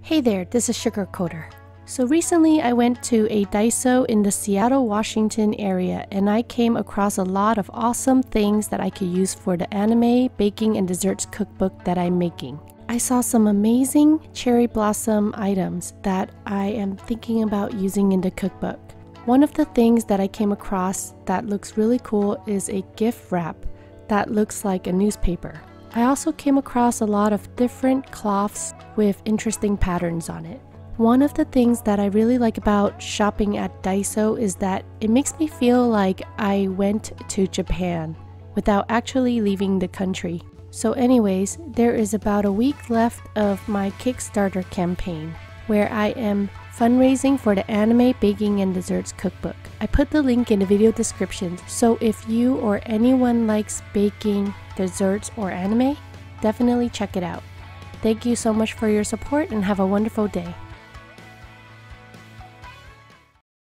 Hey there, this is Sugarcoder. So recently I went to a Daiso in the Seattle, Washington area and I came across a lot of awesome things that I could use for the anime, baking, and desserts cookbook that I'm making. I saw some amazing cherry blossom items that I am thinking about using in the cookbook. One of the things that I came across that looks really cool is a gift wrap that looks like a newspaper. I also came across a lot of different cloths with interesting patterns on it. One of the things that I really like about shopping at Daiso is that it makes me feel like I went to Japan without actually leaving the country. So anyways, there is about a week left of my Kickstarter campaign where I am fundraising for the anime, baking, and desserts cookbook. I put the link in the video description, so if you or anyone likes baking, desserts, or anime, definitely check it out. Thank you so much for your support and have a wonderful day.